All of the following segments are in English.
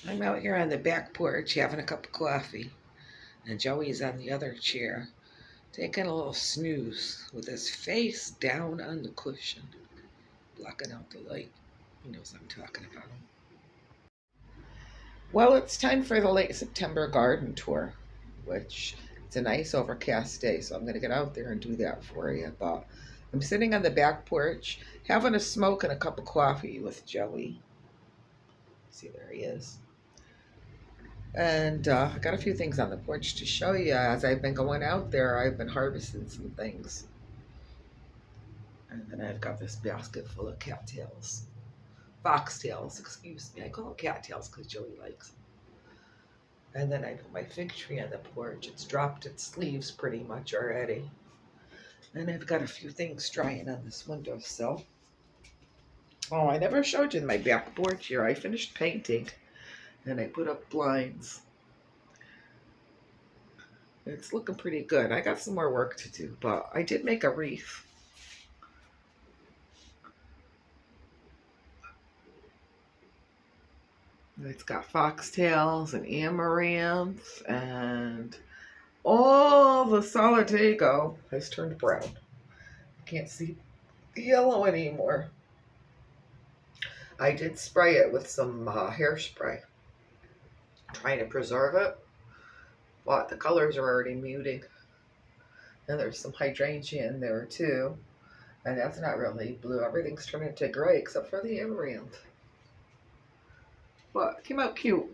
I'm out here on the back porch having a cup of coffee, and Joey's on the other chair, taking a little snooze with his face down on the cushion, blocking out the light. He knows I'm talking about him. Well, it's time for the late September garden tour, which it's a nice overcast day, so I'm going to get out there and do that for you. But I'm sitting on the back porch having a smoke and a cup of coffee with Joey. See, there he is. And I got a few things on the porch to show you. As I've been going out there, I've been harvesting some things. And then I've got this basket full of cattails. Foxtails, excuse me. I call them cattails because Joey likes them. And then I put my fig tree on the porch. It's dropped its leaves pretty much already. And I've got a few things drying on this windowsill. Oh, I never showed you my back porch here. I finished painting and I put up blinds. It's looking pretty good. I got some more work to do, but I did make a wreath. It's got foxtails and amaranth, and all the solidago has turned brown. I can't see yellow anymore. I did spray it with some hairspray, trying to preserve it, but the colors are already muting. And there's some hydrangea in there too, and that's not really blue. Everything's turning to gray except for the amaranth. But it came out cute.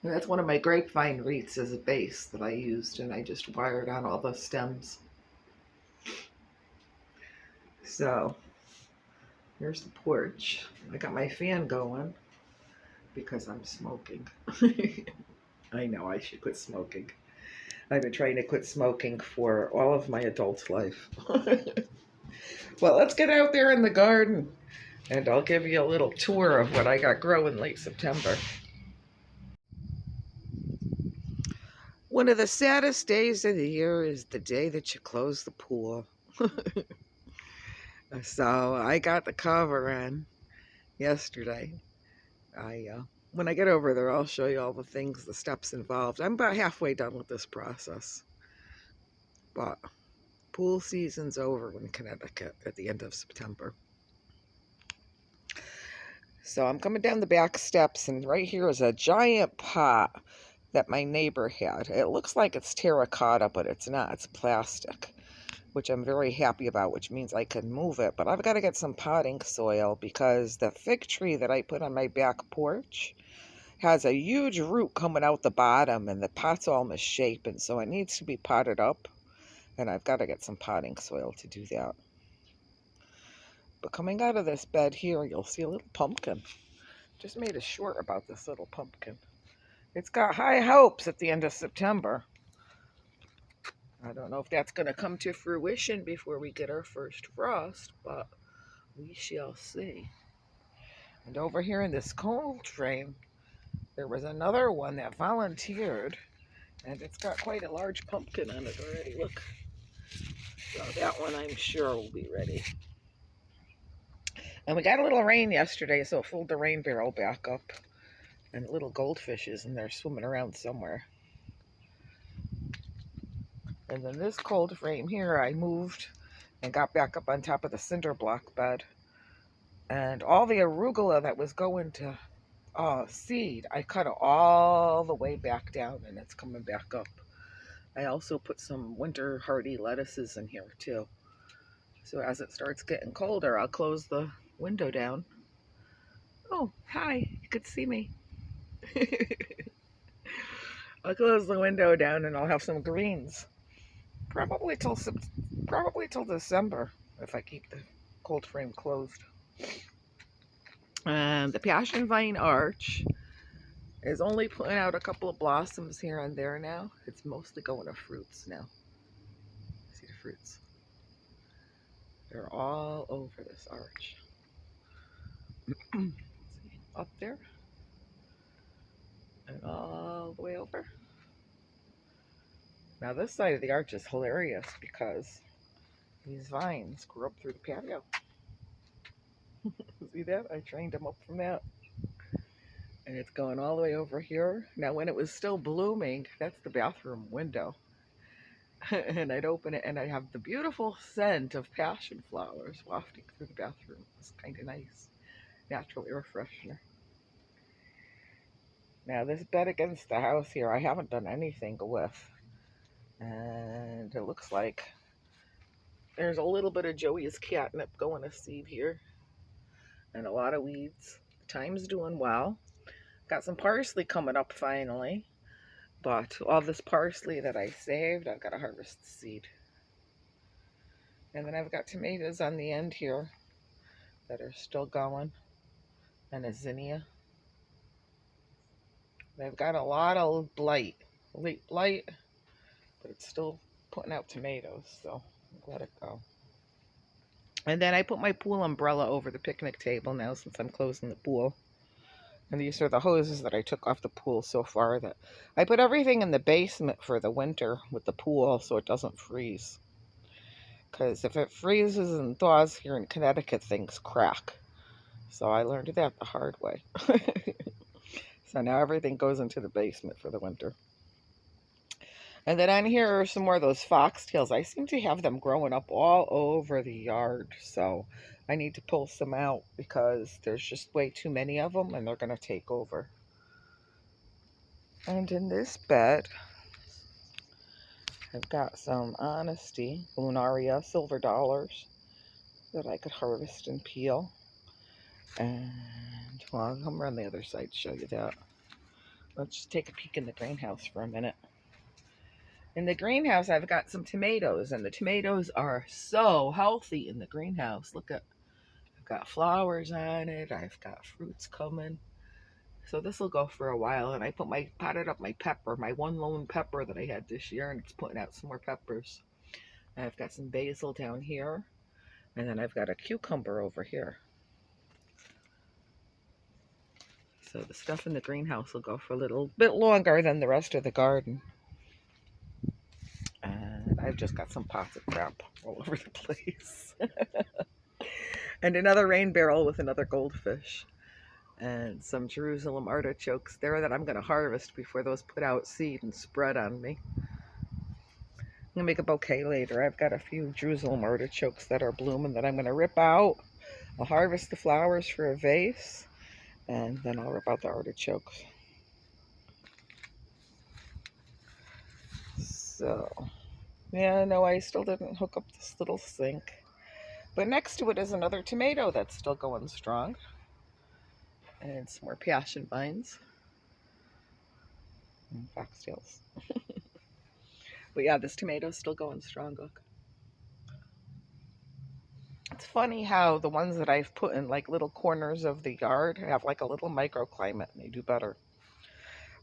And that's one of my grapevine wreaths as a base that I used, and I just wired on all the stems. So here's the porch. I got my fan going because I'm smoking. I know I should quit smoking. I've been trying to quit smoking for all of my adult life. Well, let's get out there in the garden and I'll give you a little tour of what I got growing late September. One of the saddest days of the year is the day that you close the pool. So I got the cover in yesterday. When I get over there, I'll show you all the things, the steps involved. I'm about halfway done with this process. But pool season's over in Connecticut at the end of September. So I'm coming down the back steps, and right here is a giant pot that my neighbor had. It looks like it's terracotta, but it's not. It's plastic, which I'm very happy about, which means I can move it. But I've got to get some potting soil because the fig tree that I put on my back porch has a huge root coming out the bottom, and the pot's all misshapen, so it needs to be potted up, and I've got to get some potting soil to do that. But coming out of this bed here, you'll see a little pumpkin. Just made a short about this little pumpkin. It's got high hopes at the end of September. I don't know if that's going to come to fruition before we get our first frost, but we shall see. And over here in this cold frame, there was another one that volunteered, and it's got quite a large pumpkin on it already. Look. So that one I'm sure will be ready. And we got a little rain yesterday, so it filled the rain barrel back up. And little goldfishes in there swimming around somewhere. And then this cold frame here, I moved and got back up on top of the cinder block bed. And all the arugula that was going to seed, I cut it all the way back down, and it's coming back up. I also put some winter hardy lettuces in here too. So as it starts getting colder, I'll close the window down. Oh, hi, you could see me. I'll close the window down and I'll have some greens. Probably till December if I keep the cold frame closed. And the passion vine arch is only putting out a couple of blossoms here and there now. It's mostly going to fruits now. See the fruits? They're all over this arch. Up there and all the way over. Now this side of the arch is hilarious because these vines grew up through the patio. See that? I trained them up from that. And it's going all the way over here. Now, when it was still blooming, that's the bathroom window. And I'd open it and I'd have the beautiful scent of passion flowers wafting through the bathroom. It's kind of nice. Natural air freshener. Now, this bed against the house here, I haven't done anything with. And it looks like there's a little bit of Joey's catnip going to seed here. And a lot of weeds. Thyme's doing well. Got some parsley coming up finally. But all this parsley that I saved, I've got to harvest the seed. And then I've got tomatoes on the end here that are still going. And a zinnia. They've got a lot of blight. Late blight. But it's still putting out tomatoes. So I'll let it go. And then I put my pool umbrella over the picnic table now since I'm closing the pool. And these are the hoses that I took off the pool so far. That I put everything in the basement for the winter with the pool so it doesn't freeze. Because if it freezes and thaws here in Connecticut, things crack. So I learned that the hard way. So now everything goes into the basement for the winter. And then on here are some more of those foxtails. I seem to have them growing up all over the yard. So I need to pull some out because there's just way too many of them and they're going to take over. And in this bed, I've got some Honesty Lunaria silver dollars that I could harvest and peel. And, well, I'll come around the other side to show you that. Let's just take a peek in the greenhouse for a minute. In the greenhouse, I've got some tomatoes, and the tomatoes are so healthy in the greenhouse. Look at, I've got flowers on it. I've got fruits coming. So this will go for a while, and I potted up my pepper, my one lone pepper that I had this year, and it's putting out some more peppers. And I've got some basil down here, and then I've got a cucumber over here. So the stuff in the greenhouse will go for a little bit longer than the rest of the garden. And I've just got some pots of crap all over the place. And another rain barrel with another goldfish. And some Jerusalem artichokes there that I'm going to harvest before those put out seed and spread on me. I'm going to make a bouquet later. I've got a few Jerusalem artichokes that are blooming that I'm going to rip out. I'll harvest the flowers for a vase. And then I'll rip out the artichokes. So, yeah, no, I still didn't hook up this little sink. But next to it is another tomato that's still going strong. And some more passion vines. And foxtails. But yeah, this tomato's still going strong, look. It's funny how the ones that I've put in like little corners of the yard have like a little microclimate and they do better.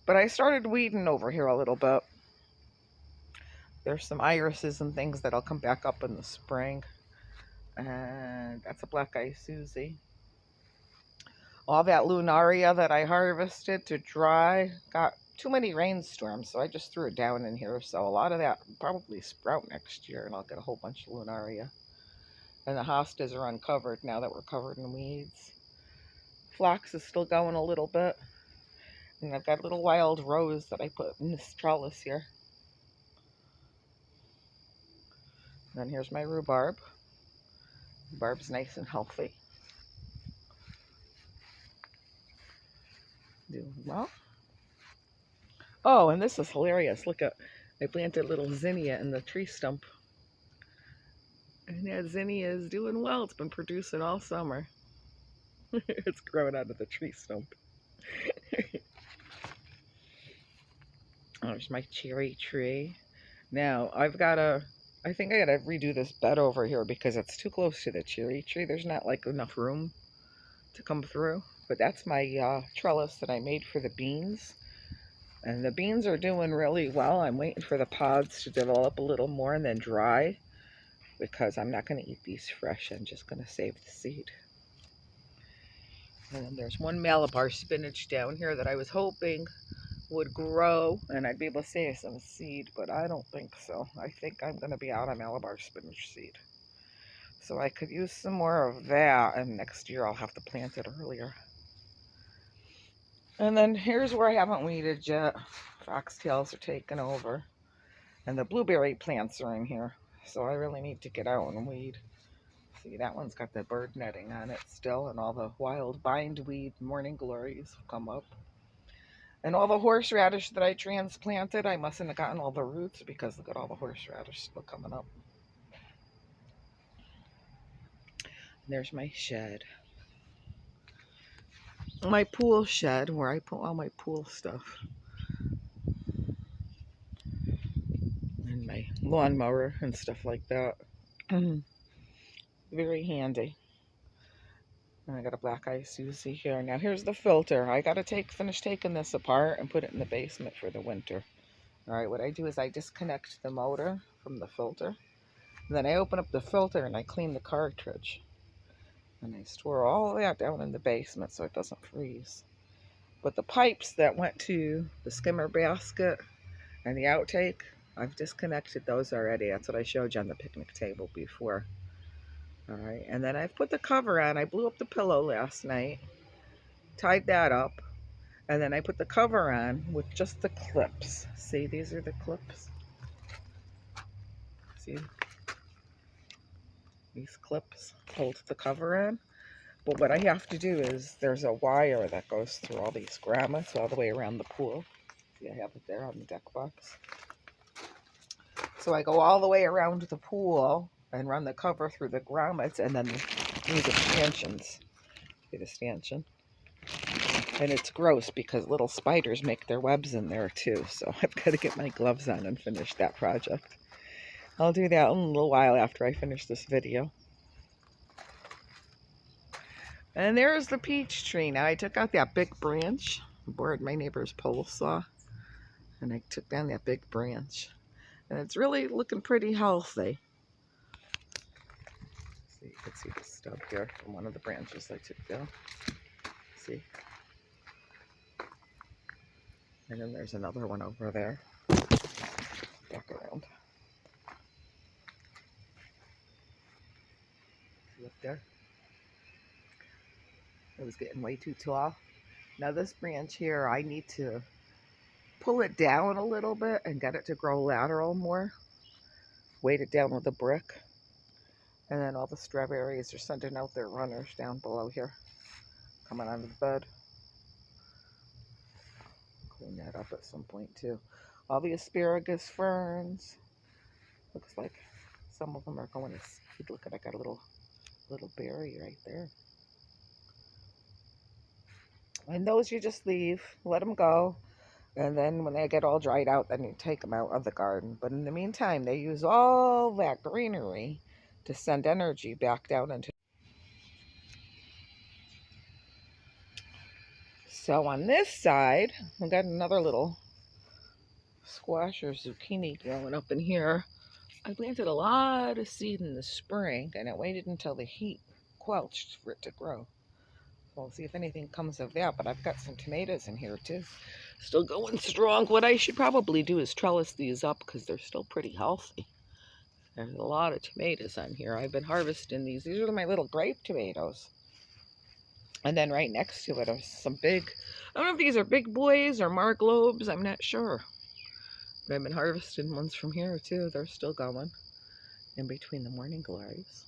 But I started weeding over here a little bit. There's some irises and things that'll come back up in the spring. And that's a black-eyed Susie. All that lunaria that I harvested to dry got too many rainstorms, so I just threw it down in here. So a lot of that will probably sprout next year, and I'll get a whole bunch of lunaria. And the hostas are uncovered now that we're covered in weeds. Phlox is still going a little bit. And I've got little wild rose that I put in this trellis here. And then here's my rhubarb. Rhubarb's nice and healthy. Doing well. Oh, and this is hilarious. Look at, I planted little zinnia in the tree stump. And that zinnia is doing well. It's been producing all summer. It's growing out of the tree stump. There's my cherry tree. Now, I think I gotta redo this bed over here because it's too close to the cherry tree. There's not like enough room to come through. But that's my trellis that I made for the beans. And the beans are doing really well. I'm waiting for the pods to develop a little more and then dry, because I'm not going to eat these fresh. I'm just going to save the seed. And then there's one Malabar spinach down here that I was hoping would grow and I'd be able to save some seed, but I don't think so. I think I'm going to be out of Malabar spinach seed. So I could use some more of that, and next year I'll have to plant it earlier. And then here's where I haven't weeded yet. Foxtails are taking over. And the blueberry plants are in here. So I really need to get out and weed. See, that one's got the bird netting on it still, and all the wild bindweed morning glories have come up. And all the horseradish that I transplanted, I mustn't have gotten all the roots because look at all the horseradish still coming up. And there's my shed. My pool shed where I put all my pool stuff. And my lawnmower and stuff like that. Very handy. And I got a black ice Susie here. Now here's the filter. I gotta finish taking this apart and put it in the basement for the winter. Alright, what I do is I disconnect the motor from the filter. And then I open up the filter and I clean the cartridge. And I store all that down in the basement so it doesn't freeze. But the pipes that went to the skimmer basket and the outtake, I've disconnected those already. That's what I showed you on the picnic table before. Alright, and then I've put the cover on. I blew up the pillow last night, tied that up, and then I put the cover on with just the clips. See, these are the clips. See? These clips hold the cover on. But what I have to do is there's a wire that goes through all these grommets all the way around the pool. See, I have it there on the deck box. So I go all the way around the pool and run the cover through the grommets and then these are stanchions. See the stanchion? And it's gross because little spiders make their webs in there too. So I've got to get my gloves on and finish that project. I'll do that in a little while after I finish this video. And there's the peach tree. Now I took out that big branch. I borrowed my neighbor's pole saw. And I took down that big branch. And it's really looking pretty healthy. See, you can see the stub here from one of the branches I took down. See? And then there's another one over there. Back around. See up there? It was getting way too tall. Now this branch here, I need to pull it down a little bit and get it to grow lateral more. Weight it down with a brick. And then all the strawberries are sending out their runners down below here. Coming onto the bed. Clean that up at some point too. All the asparagus ferns. Looks like some of them are going to seed. Look at, I got a little berry right there. And those you just leave, let them go. And then when they get all dried out, then you take them out of the garden. But in the meantime, they use all that greenery to send energy back down into. So on this side, we got another little squash or zucchini growing up in here. I planted a lot of seed in the spring, and it waited until the heat quelched for it to grow. We'll see if anything comes of that, but I've got some tomatoes in here too. Still going strong. What I should probably do is trellis these up because they're still pretty healthy. There's a lot of tomatoes on here. I've been harvesting these. These are my little grape tomatoes. And then right next to it are some big, I don't know if these are big boys or Marglobes, I'm not sure. But I've been harvesting ones from here too. They're still going in between the morning glories.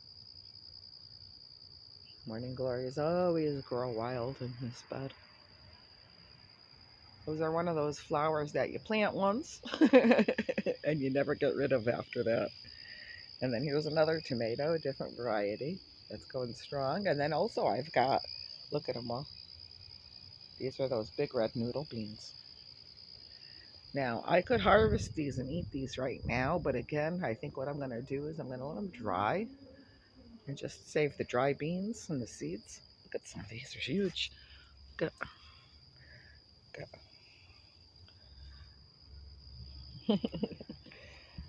Morning glories always grow wild in this bed. Those are one of those flowers that you plant once and you never get rid of after that. And then here's another tomato, a different variety that's going strong. And then also I've got, look at them all. These are those big red noodle beans. Now, I could harvest these and eat these right now, but again, I think what I'm going to do is I'm going to let them dry and just save the dry beans and the seeds. Look at some of these, they're huge. Look at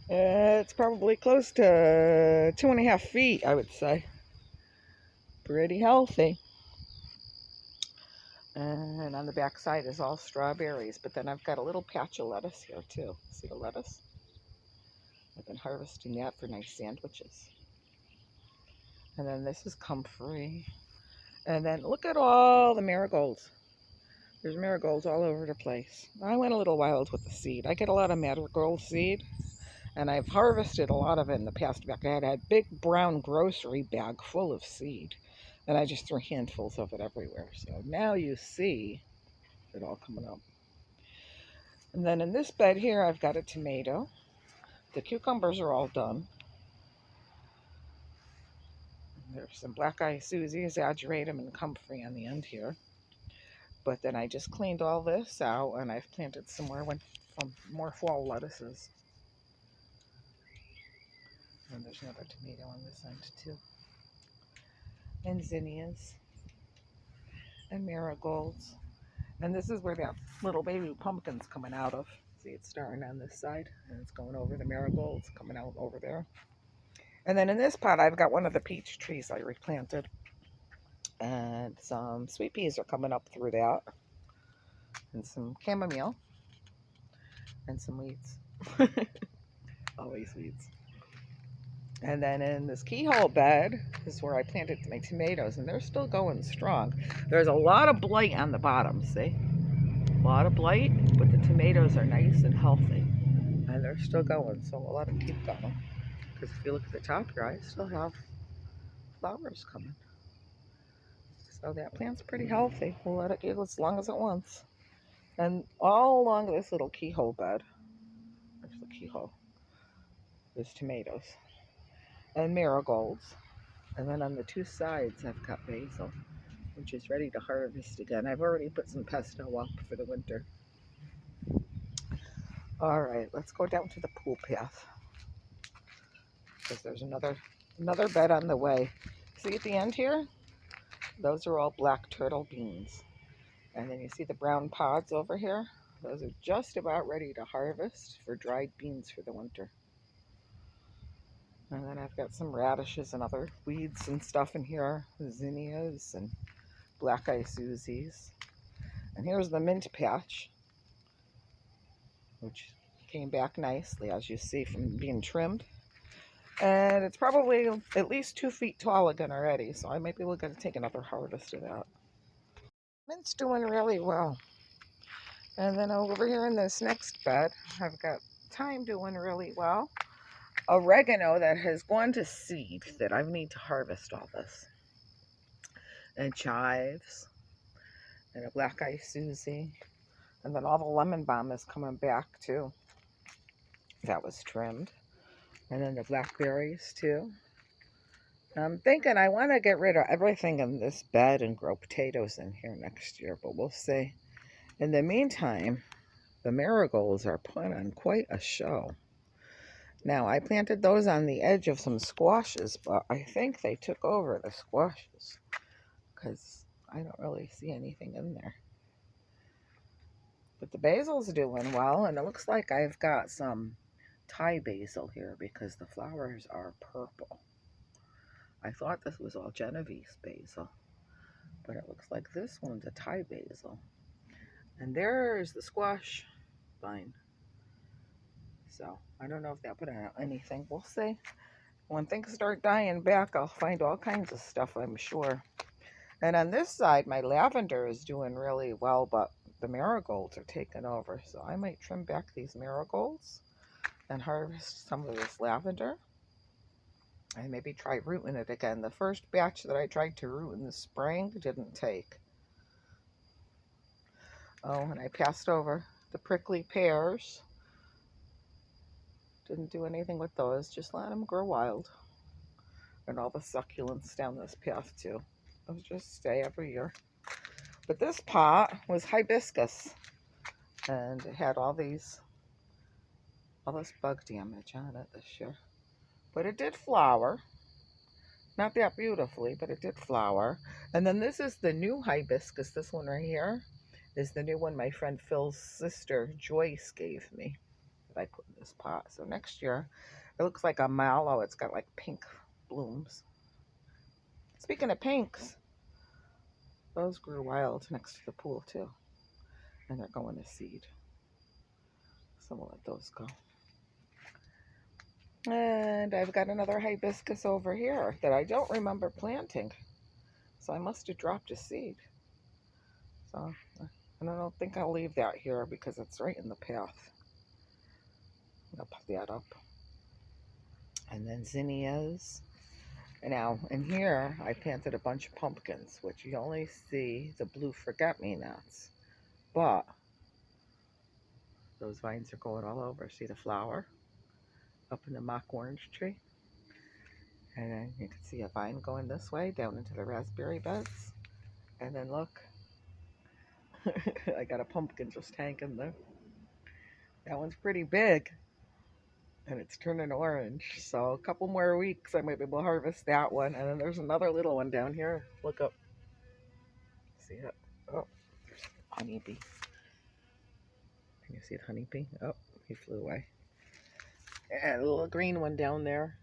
it's probably close to 2.5 feet, I would say. Pretty healthy. And on the back side is all strawberries, but then I've got a little patch of lettuce here too. See the lettuce? I've been harvesting that for nice sandwiches. And then this is comfrey. And then look at all the marigolds. There's marigolds all over the place. I went a little wild with the seed. I get a lot of marigold seed, and I've harvested a lot of it in the past. I had a big brown grocery bag full of seed, and I just threw handfuls of it everywhere. So now you see it all coming up. And then in this bed here, I've got a tomato. The cucumbers are all done. There's some black-eye Susie, exaggeratum, and comfrey on the end here. But then I just cleaned all this out, and I've planted some more fall lettuces. And there's another tomato on this end too. And zinnias. And marigolds. And this is where that little baby pumpkin's coming out of. See, it's starting on this side, and it's going over the marigolds, coming out over there. And then in this pot, I've got one of the peach trees I replanted. And some sweet peas are coming up through that. And some chamomile. And some weeds. Always weeds. And then in this keyhole bed is where I planted my tomatoes, and they're still going strong. There's a lot of blight on the bottom, see? A lot of blight, but the tomatoes are nice and healthy. And they're still going, so we'll let them keep going. Because if you look at the top here, I still have flowers coming. So that plant's pretty healthy. We'll let it go as long as it wants. And all along this little keyhole bed, there's the keyhole, there's tomatoes and marigolds. And then on the two sides, I've got basil, which is ready to harvest again. I've already put some pesto up for the winter. All right, let's go down to the pool path, because there's another bed on the way. See at the end here? Those are all black turtle beans. And then you see the brown pods over here? Those are just about ready to harvest for dried beans for the winter. And then I've got some radishes and other weeds and stuff in here, zinnias and black-eye Susies. And here's the mint patch, which came back nicely, as you see, from being trimmed. And it's probably at least 2 feet tall again already, so I might be looking to take another harvest of that. Mint's doing really well. And then over here in this next bed, I've got thyme doing really well. Oregano that has gone to seed that I need to harvest all this. And chives. And a black-eye Susie. And then all the lemon balm is coming back too. That was trimmed. And then the blackberries too. I'm thinking I want to get rid of everything in this bed and grow potatoes in here next year, but we'll see. In the meantime, the marigolds are putting on quite a show. Now, I planted those on the edge of some squashes, but I think they took over the squashes because I don't really see anything in there. But the basil's doing well, and it looks like I've got some Thai basil here because the flowers are purple. I thought this was all Genovese basil, but it looks like this one's a Thai basil. And there's the squash vine. So I don't know if that put out anything. We'll see. When things start dying back, I'll find all kinds of stuff, I'm sure. And on this side, my lavender is doing really well, but the marigolds are taking over. So I might trim back these marigolds and harvest some of this lavender. And maybe try rooting it again. The first batch that I tried to root in the spring didn't take. Oh, and I passed over the prickly pears. Didn't do anything with those, just let them grow wild. And all the succulents down this path too. Those just stay every year. But this pot was hibiscus. And it had all this bug damage on it this year. But it did flower. Not that beautifully, but it did flower. And then this is the new hibiscus. This one right here is the new one my friend Phil's sister Joyce gave me. I put in this pot. So next year, it looks like a mallow. It's got like pink blooms. Speaking of pinks, those grew wild next to the pool too. And they're going to seed. So we'll let those go. And I've got another hibiscus over here that I don't remember planting. So I must have dropped a seed. So And I don't think I'll leave that here because it's right in the path. I'll put that up. And then zinnias. And now in here, I planted a bunch of pumpkins, which you only see the blue forget-me-nots. But those vines are going all over. See the flower up in the mock orange tree? And then you can see a vine going this way down into the raspberry beds. And then look, I got a pumpkin just hanging there. That one's pretty big. And it's turning orange. So a couple more weeks I might be able to harvest that one. And then there's another little one down here. Look up. See it? Oh, there's a honeybee. Can you see the honeybee? Oh, he flew away. And a little green one down there.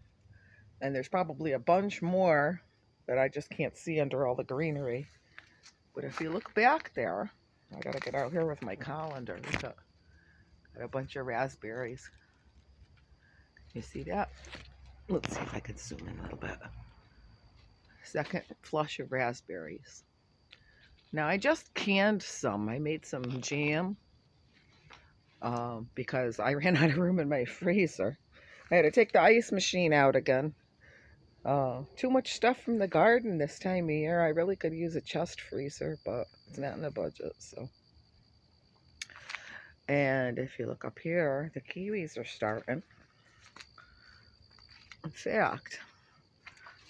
And there's probably a bunch more that I just can't see under all the greenery. But if you look back there, I gotta get out here with my colander. Got a bunch of raspberries. You see that? Let's see if I can zoom in a little bit. Second flush of raspberries. Now I just canned some. I made some jam because I ran out of room in my freezer. I had to take the ice machine out again. Too much stuff from the garden this time of year. I really could use a chest freezer, but it's not in the budget, so. And if you look up here, the kiwis are starting. In fact,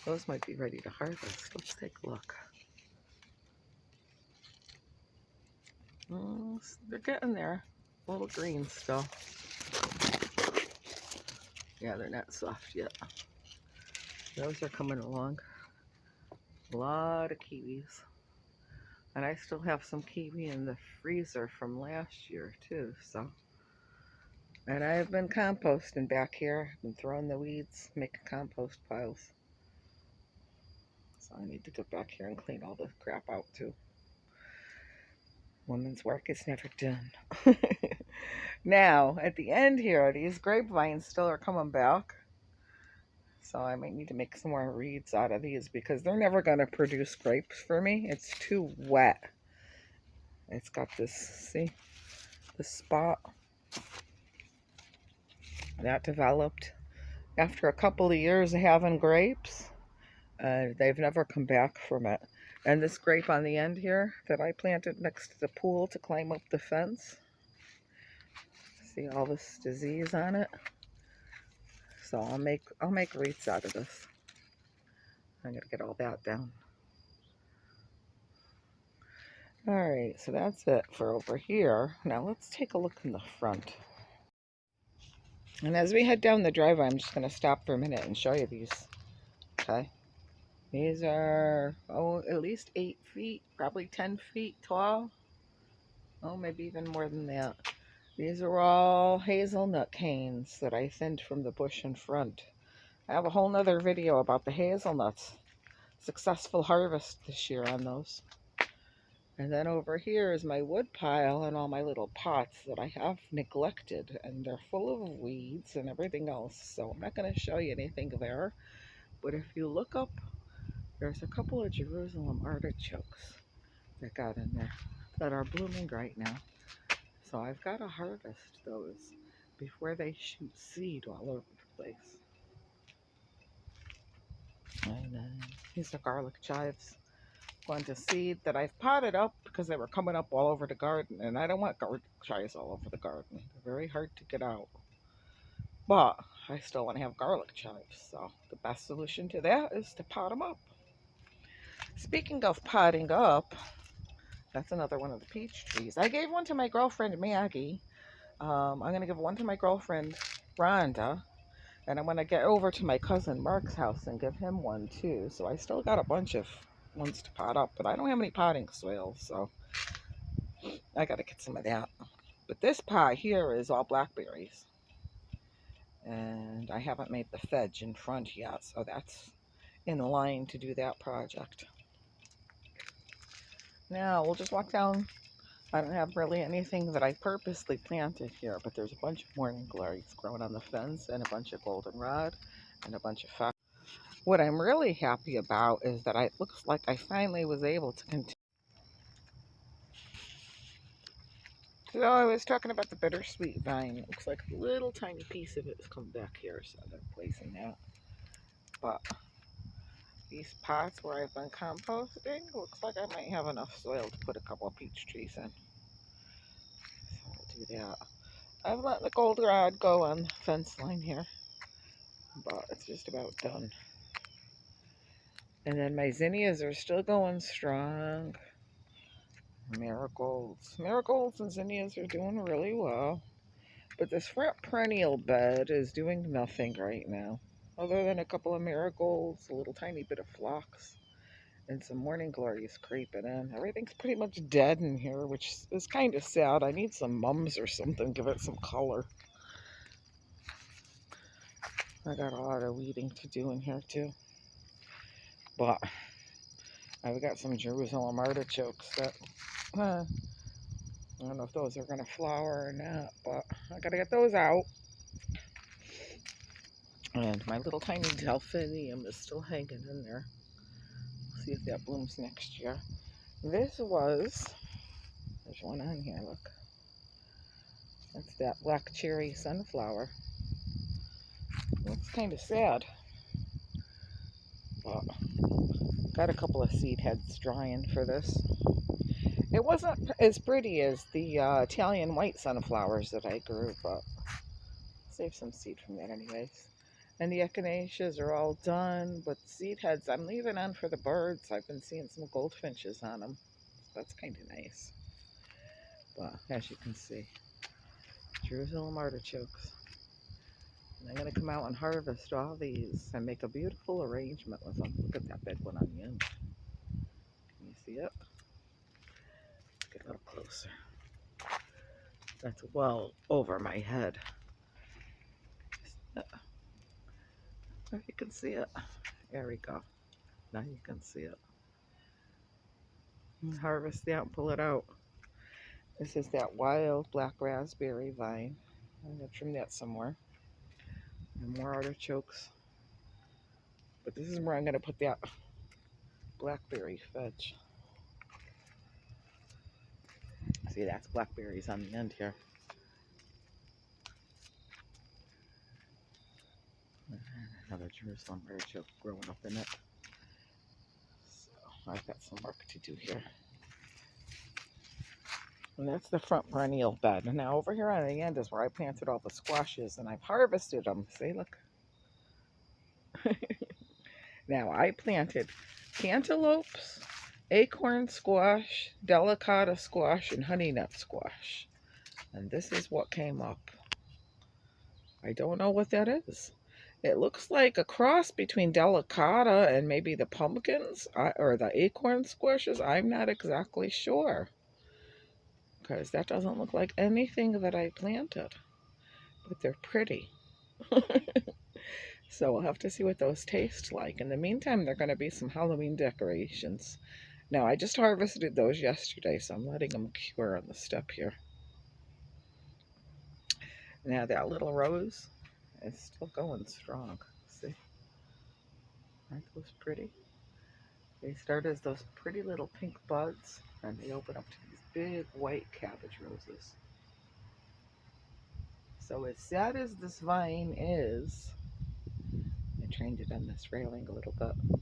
those might be ready to harvest. Let's take a look. They're getting there. A little green still. Yeah, they're not soft yet. Those are coming along. A lot of kiwis. And I still have some kiwi in the freezer from last year too, so. And I've been composting back here. I've been throwing the weeds, making compost piles. So I need to get back here and clean all the crap out too. Woman's work is never done. Now, at the end here, these grapevines still are coming back. So I might need to make some more reeds out of these because they're never going to produce grapes for me. It's too wet. It's got this, see, this spot that developed after a couple of years of having grapes. They've never come back from it. And this grape on the end here that I planted next to the pool to climb up the fence. See all this disease on it? So I'll make wreaths out of this. I'm gonna get all that down. Alright, so that's it for over here. Now let's take a look in the front. And as we head down the driveway, I'm just gonna stop for a minute and show you these. Okay. These are, at least 8 feet, probably 10 feet tall. Oh, maybe even more than that. These are all hazelnut canes that I thinned from the bush in front. I have a whole nother video about the hazelnuts. Successful harvest this year on those. And then over here is my wood pile and all my little pots that I have neglected. And they're full of weeds and everything else. So I'm not going to show you anything there. But if you look up, there's a couple of Jerusalem artichokes that got in there that are blooming right now. So I've got to harvest those before they shoot seed all over the place. And then these are garlic chives going to seed that I've potted up because they were coming up all over the garden. And I don't want garlic chives all over the garden. They're very hard to get out. But I still want to have garlic chives. So the best solution to that is to pot them up. Speaking of potting up, that's another one of the peach trees. I gave one to my girlfriend, Maggie. I'm going to give one to my girlfriend, Rhonda. And I'm going to get over to my cousin Mark's house and give him one too. So I still got a bunch of ones to pot up. But I don't have any potting soil, so I got to get some of that. But this pot here is all blackberries. And I haven't made the fedge in front yet. So that's in line to do that project. Now we'll just walk down. I don't have really anything that I purposely planted here, but there's a bunch of morning glories growing on the fence and a bunch of goldenrod and a bunch of fox. What I'm really happy about is that it looks like I finally was able to continue. So I was talking about the bittersweet vine. It looks like a little tiny piece of it has come back here, so I'm placing that. But these pots where I've been composting, looks like I might have enough soil to put a couple of peach trees in. So I'll do that. I've let the goldenrod go on the fence line here, but it's just about done. And then my zinnias are still going strong. Marigolds and zinnias are doing really well. But this front perennial bed is doing nothing right now. Other than a couple of marigolds, a little tiny bit of phlox, and some morning glories creeping in. Everything's pretty much dead in here, which is kind of sad. I need some mums or something, give it some color. I got a lot of weeding to do in here too. But I've got some Jerusalem artichokes that, I don't know if those are going to flower or not, but I got to get those out. And my little tiny delphinium is still hanging in there. We'll see if that blooms next year. There's one on here, look. That's that black cherry sunflower. Looks kind of sad. But got a couple of seed heads drying for this. It wasn't as pretty as the Italian white sunflowers that I grew, but save some seed from that anyways. And the echinaceas are all done, but seed heads I'm leaving on for the birds. I've been seeing some goldfinches on them. So that's kind of nice. But as you can see, Jerusalem artichokes. And I'm going to come out and harvest all these and make a beautiful arrangement with them. Look at that big one on the end. Can you see it? Let's get a little closer. That's well over my head. If you can see it. There we go. Now you can see it. And harvest that and pull it out. This is that wild black raspberry vine. I'm going to trim that somewhere. And more artichokes. But this is where I'm going to put that blackberry fudge. See, that's blackberries on the end here. Another Jerusalem artichoke growing up in it. So I've got some work to do here. And that's the front perennial bed. And now over here on the end is where I planted all the squashes and I've harvested them. See, look. Now I planted cantaloupes, acorn squash, delicata squash, and honey nut squash. And this is what came up. I don't know what that is. It looks like a cross between delicata and maybe the pumpkins or the acorn squashes. I'm not exactly sure, because that doesn't look like anything that I planted, but they're pretty. So we'll have to see what those taste like. In the meantime, they're going to be some Halloween decorations. Now, I just harvested those yesterday, so I'm letting them cure on the step here. Now, that little rose is still going strong. See? Aren't those pretty? They start as those pretty little pink buds, and they open up to these big white cabbage roses. So as sad as this vine is, I trained it on this railing a little bit,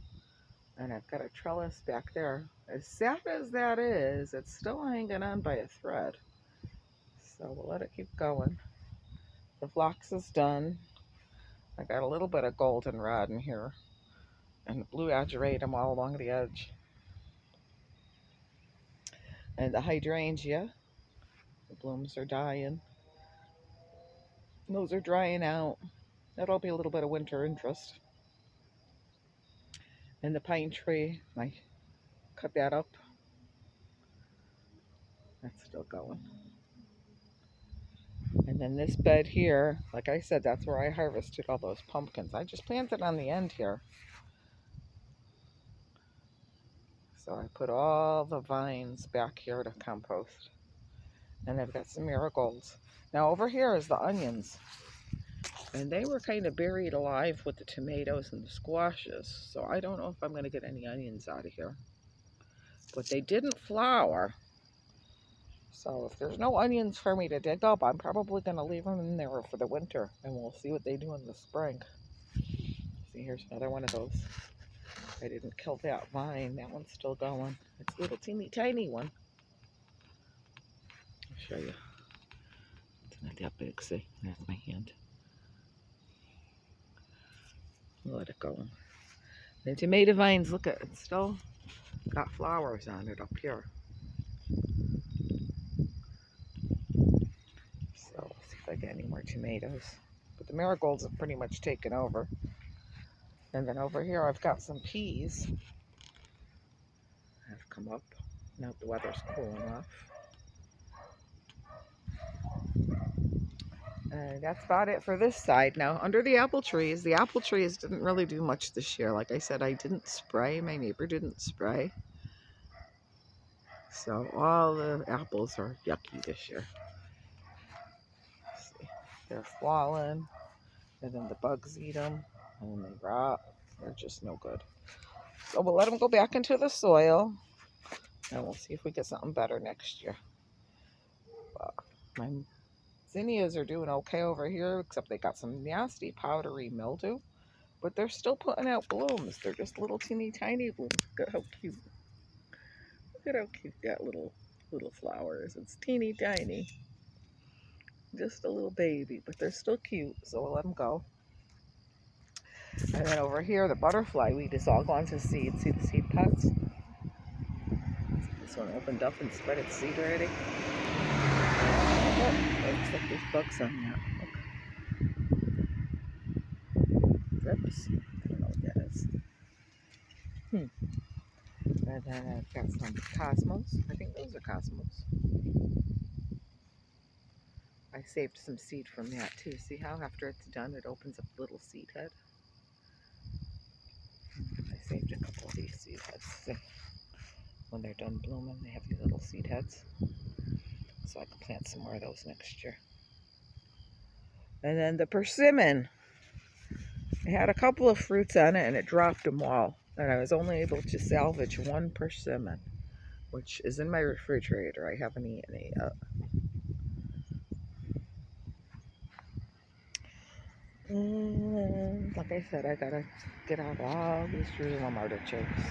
and I've got a trellis back there. As sad as that is, it's still hanging on by a thread. So we'll let it keep going. The phlox is done. I got a little bit of goldenrod in here, and blue ageratum all along the edge. And the hydrangea, the blooms are dying. Those are drying out. That'll be a little bit of winter interest. And the pine tree, I cut that up. That's still going. And then this bed here, like I said, that's where I harvested all those pumpkins. I just planted on the end here. So I put all the vines back here to compost. And I've got some marigolds. Now over here is the onions. And they were kind of buried alive with the tomatoes and the squashes. So I don't know if I'm going to get any onions out of here. But they didn't flower. So if there's no onions for me to dig up, I'm probably going to leave them in there for the winter, and we'll see what they do in the spring. See, here's another one of those. I didn't kill that vine. That one's still going. It's a little teeny tiny one. I'll show you. It's not that big. See, there's my hand. I'll let it go. The tomato vines, look at it. It's still got flowers on it up here. So let's see if I get any more tomatoes. But the marigolds have pretty much taken over. And then over here I've got some peas. Have come up. Now the weather's cooling off. And that's about it for this side. Now under the apple trees didn't really do much this year. Like I said, I didn't spray. My neighbor didn't spray. So all the apples are yucky this year. Let's see. They're falling. And then the bugs eat them. And they rot. They're just no good. So we'll let them go back into the soil. And we'll see if we get something better next year. My zinnias are doing okay over here, except they got some nasty powdery mildew. But they're still putting out blooms. They're just little teeny tiny blooms. Look at how cute. Look at how cute that little flower is. It's teeny tiny. Just a little baby, but they're still cute, so we'll let them go. And then over here, the butterfly weed is all gone to seed. See the seed pots? This one opened up and spread its seed already. Oh, it looks like there's bugs on that. Oops. I don't know what that is. And then I've got some cosmos. I think those are cosmos. I saved some seed from that too. See how after it's done, it opens up a little seed head? I saved a couple of these seed heads. See? When they're done blooming, they have these little seed heads. So I can plant some more of those next year. And then the persimmon. It had a couple of fruits on it and it dropped them all. And I was only able to salvage one persimmon, which is in my refrigerator. I haven't eaten it yet. And like I said, I gotta get out all these Jerusalem artichokes.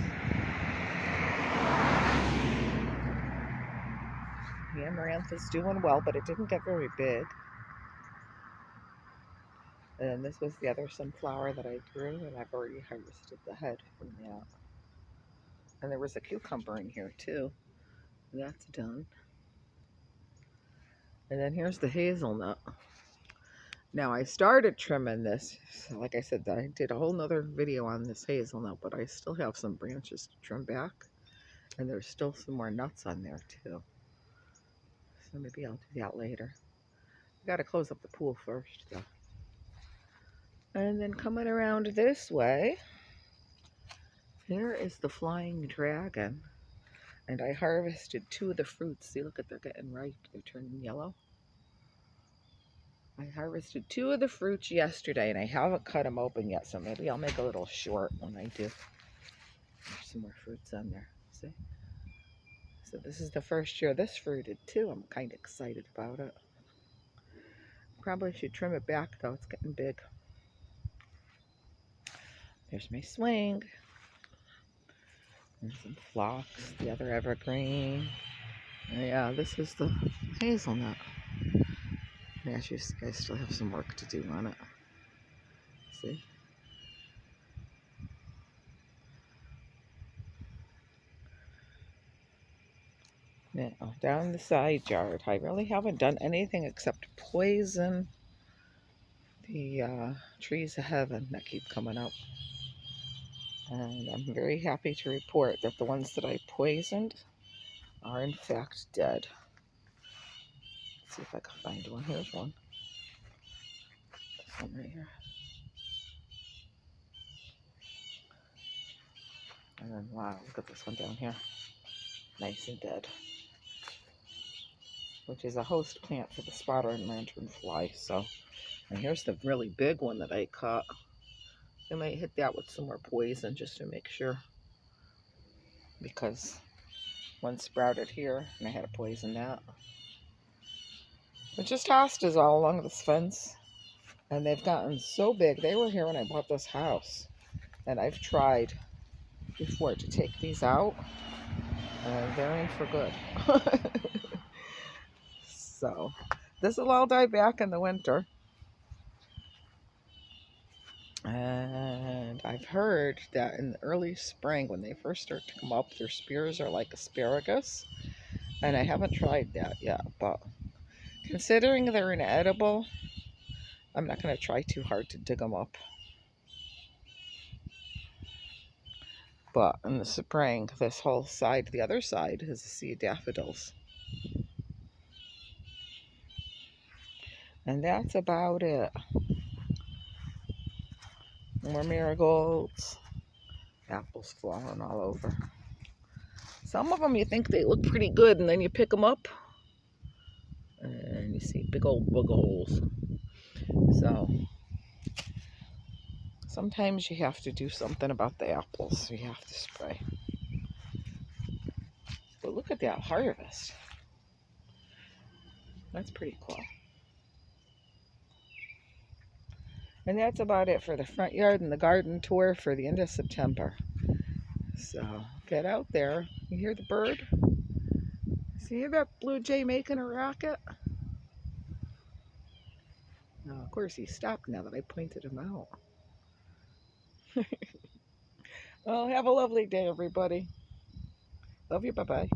The amaranth is doing well, but it didn't get very big. And this was the other sunflower that I grew, and I've already harvested the head from that. And there was a cucumber in here too. That's done. And then here's the hazelnut. Now I started trimming this. So like I said, I did a whole nother video on this hazelnut, but I still have some branches to trim back. And there's still some more nuts on there too. So maybe I'll do that later. I gotta close up the pool first though. And then coming around this way, here is the flying dragon. And I harvested 2 of the fruits. See, look at, they're getting ripe. They're turning yellow. I harvested 2 of the fruits yesterday, and I haven't cut them open yet, so maybe I'll make a little short when I do. There's some more fruits on there. See? So this is the first year this fruited, too. I'm kind of excited about it. Probably should trim it back, though. It's getting big. There's my swing. There's some phlox, the other evergreen. Yeah, this is the hazelnut. And as you see, I still have some work to do on it. See? Now, down the side yard, I really haven't done anything except poison the trees of heaven that keep coming up. And I'm very happy to report that the ones that I poisoned are in fact dead. Let's see if I can find one. Here's one. This one right here. And then, wow, look at this one down here. Nice and dead. Which is a host plant for the spotter and lanternfly. So, and here's the really big one that I caught. I might hit that with some more poison just to make sure. Because One sprouted here, and I had to poison that. But just hostas all along this fence. And they've gotten so big. They were here when I bought this house. And I've tried before to take these out. And they're in for good. So, this will all die back in the winter. And I've heard that in the early spring, when they first start to come up, their spears are like asparagus. And I haven't tried that yet. But considering they're inedible, I'm not going to try too hard to dig them up. But in the spring, this whole side, the other side, is a sea of daffodils. And that's about it. More marigolds. Apples falling all over. Some of them you think they look pretty good, and then you pick them up, and you see big old bug holes. So sometimes you have to do something about the apples. You have to spray. But look at that harvest. That's pretty cool. And that's about it for the front yard and the garden tour for the end of September. So get out there. You hear the bird? See that blue jay making a racket? Now, of course, he stopped now that I pointed him out. Well, have a lovely day, everybody. Love you. Bye-bye.